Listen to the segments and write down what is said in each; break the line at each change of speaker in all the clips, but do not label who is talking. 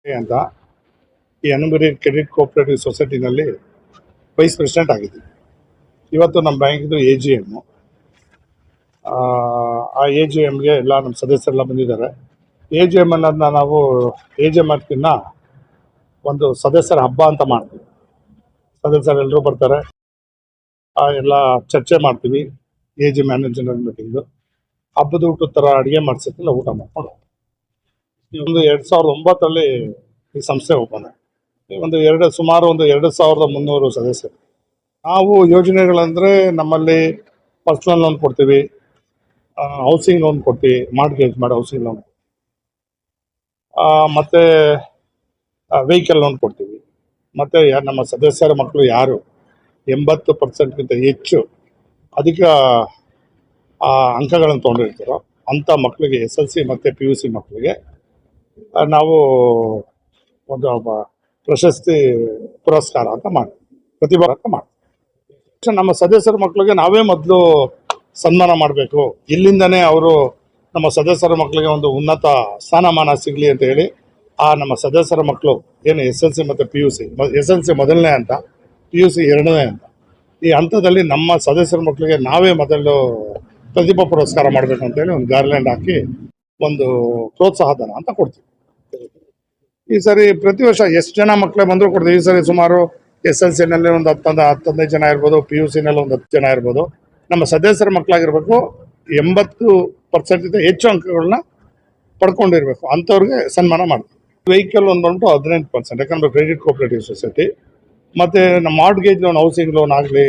ಅಂತ ಈ ಅನುಮರಿ credit cooperative ಸೊಸೈಟಿನಲ್ಲಿ vice president ಆಗಿದ್ದೀನಿ. ಇವತ್ತು ನಮ್ಮ ಬ್ಯಾಂಕಿದು AGM. ಆ AGMಗೆ ಎಲ್ಲ ನಮ್ಮ ಸದಸ್ಯರೆಲ್ಲ ಬಂದಿದ್ದಾರೆ. AGM ಅನ್ನೋದನ್ನ ನಾವು AGM ಅದಕ್ಕಿಂತ ಒಂದು ಸದಸ್ಯರ ಹಬ್ಬ ಅಂತ ಮಾಡ್ತೀವಿ. ಸದಸ್ಯರೆಲ್ಲರೂ ಬರ್ತಾರೆ, ಎಲ್ಲ ಚರ್ಚೆ ಮಾಡ್ತೀವಿ. AGM ಮ್ಯಾನೇಜರ್ ಮೀಟಿಂಗು ಹಬ್ಬದ ಊಟದ ಥರ ಅಡುಗೆ ಮಾಡಿಸಿಲ್ಲ, ಊಟ ಮಾಡ್ಕೊಂಡು ಒಂದು 2009 ಈ ಸಂಸ್ಥೆ ಓಪನ್ ಆಗಿದೆ. ಸುಮಾರು 2300 ಸದಸ್ಯರು. ನಾವು ಯೋಜನೆಗಳಂದರೆ ನಮ್ಮಲ್ಲಿ ಪರ್ಸನಲ್ ಲೋನ್ ಕೊಡ್ತೀವಿ, ಹೌಸಿಂಗ್ ಲೋನ್ ಕೊಡ್ತೀವಿ, ಮಾರ್ಟ್ಗೇಜ್ ಮಾಡಿ ಹೌಸಿಂಗ್ ಲೋನ್, ಮತ್ತು ವೆಹಿಕಲ್ ಲೋನ್ ಕೊಡ್ತೀವಿ. ಮತ್ತು ನಮ್ಮ ಸದಸ್ಯರ ಮಕ್ಕಳು ಯಾರು 80%ಗಿಂತ ಹೆಚ್ಚು ಅಧಿಕ ಅಂಕಗಳನ್ನು ತೊಗೊಂಡಿರ್ತಾರೋ ಅಂಥ ಮಕ್ಕಳಿಗೆ SLC ಮತ್ತು PUC ಮಕ್ಕಳಿಗೆ ನಾವು ಒಂದು ಪ್ರಶಸ್ತಿ ಪುರಸ್ಕಾರ ಅಂತ ಮಾಡ್ತೀವಿ, ಪ್ರತಿಭಾ ಅಂತ ಮಾಡ್ತೀವಿ. ನಮ್ಮ ಸದಸ್ಯರ ಮಕ್ಕಳಿಗೆ ನಾವೇ ಮೊದಲು ಸನ್ಮಾನ ಮಾಡಬೇಕು. ಇಲ್ಲಿಂದನೇ ಅವರು ನಮ್ಮ ಸದಸ್ಯರ ಮಕ್ಕಳಿಗೆ ಒಂದು ಉನ್ನತ ಸ್ಥಾನಮಾನ ಸಿಗಲಿ ಅಂತ ಹೇಳಿ ನಮ್ಮ ಸದಸ್ಯರ ಮಕ್ಕಳು ಏನು SLC ಮತ್ತು PUC, SLC ಮೊದಲನೇ ಹಂತ, PUC ಎರಡನೇ ಹಂತ, ಈ ಹಂತದಲ್ಲಿ ನಮ್ಮ ಸದಸ್ಯರ ಮಕ್ಕಳಿಗೆ ನಾವೇ ಮೊದಲು ಪ್ರತಿಭಾ ಪುರಸ್ಕಾರ ಮಾಡಬೇಕು ಅಂತೇಳಿ ಒಂದು ಗಾರ್ಲ್ಯಾಂಡ್ ಹಾಕಿ ಒಂದು ಪ್ರೋತ್ಸಾಹಧನ ಅಂತ ಕೊಡ್ತೀವಿ. ಈ ಸರಿ ಪ್ರತಿ ವರ್ಷ ಎಷ್ಟು ಜನ ಮಕ್ಕಳೇ ಬಂದರೂ ಕೊಡ್ತೀವಿ. ಈ ಸರಿ ಸುಮಾರು SLCನಲ್ಲಿ ಒಂದು 15 ಜನ ಇರ್ಬೋದು, PUCನಲ್ಲಿ ಒಂದು 10 ಜನ ಇರ್ಬೋದು. ನಮ್ಮ ಸದಸ್ಯರ ಮಕ್ಕಳಾಗಿರ್ಬೇಕು, 80% ಹೆಚ್ಚು ಅಂಕಗಳನ್ನ ಪಡ್ಕೊಂಡಿರ್ಬೇಕು, ಅಂಥವ್ರಿಗೆ ಸನ್ಮಾನ ಮಾಡ್ತೀವಿ. ವೆಹಿಕಲ್ ಒಂದು ಬಂದ್ಬಿಟ್ಟು 18%, ಯಾಕಂದರೆ ಕ್ರೆಡಿಟ್ ಕೋಆಪರೇಟಿವ್ ಸೊಸೈಟಿ. ಮತ್ತು ನಮ್ಮ ಮಾರ್ಟ್ಗೇಜ್ ಲೋನ್, ಹೌಸಿಂಗ್ ಲೋನ್ ಆಗಲಿ,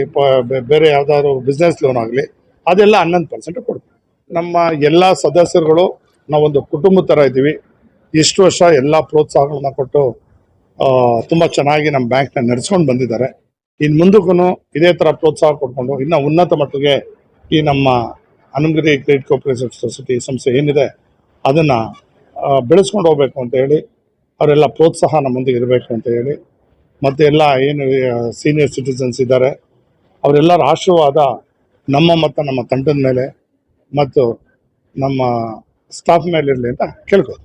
ಬೇರೆ ಯಾವುದಾದ್ರು ಬಿಸ್ನೆಸ್ ಲೋನ್ ಆಗಲಿ, ಅದೆಲ್ಲ 11% ಕೊಡ್ತೀವಿ. ನಮ್ಮ ಎಲ್ಲ ಸದಸ್ಯರುಗಳು ನಾವೊಂದು ಕುಟುಂಬದ ಥರ ಇದ್ದೀವಿ. ಇಷ್ಟು ವರ್ಷ ಎಲ್ಲ ಪ್ರೋತ್ಸಾಹಗಳನ್ನ ಕೊಟ್ಟು ತುಂಬ ಚೆನ್ನಾಗಿ ನಮ್ಮ ಬ್ಯಾಂಕ್ನ ನಡೆಸ್ಕೊಂಡು ಬಂದಿದ್ದಾರೆ. ಇನ್ನು ಮುಂದಕ್ಕೂ ಇದೇ ಥರ ಪ್ರೋತ್ಸಾಹ ಕೊಟ್ಕೊಂಡು ಇನ್ನೂ ಉನ್ನತ ಮಟ್ಟಿಗೆ ಈ ನಮ್ಮ ಅನುಮರಿ ಕ್ರೆಡಿಟ್ ಕೋಆಪರೇಟಿವ್ ಸೊಸೈಟಿ ಸಂಸ್ಥೆ ಏನಿದೆ ಅದನ್ನು ಬೆಳೆಸ್ಕೊಂಡು ಹೋಗ್ಬೇಕು ಅಂತ ಹೇಳಿ, ಅವರೆಲ್ಲ ಪ್ರೋತ್ಸಾಹ ನಮ್ಮೊಂದಿಗೆ ಇರಬೇಕು ಅಂತ ಹೇಳಿ, ಮತ್ತು ಎಲ್ಲ ಏನು ಸೀನಿಯರ್ ಸಿಟಿಸನ್ಸ್ ಇದ್ದಾರೆ ಅವರೆಲ್ಲರ ಆಶೀರ್ವಾದ ನಮ್ಮ ಮತ್ತು ನಮ್ಮ ತಂಡದ ಮೇಲೆ ಮತ್ತು ನಮ್ಮ ಸ್ಟಾಫ್ ಮೇಲೆ ಇರಲಿ ಅಂತ ಕೇಳ್ಬೋದು.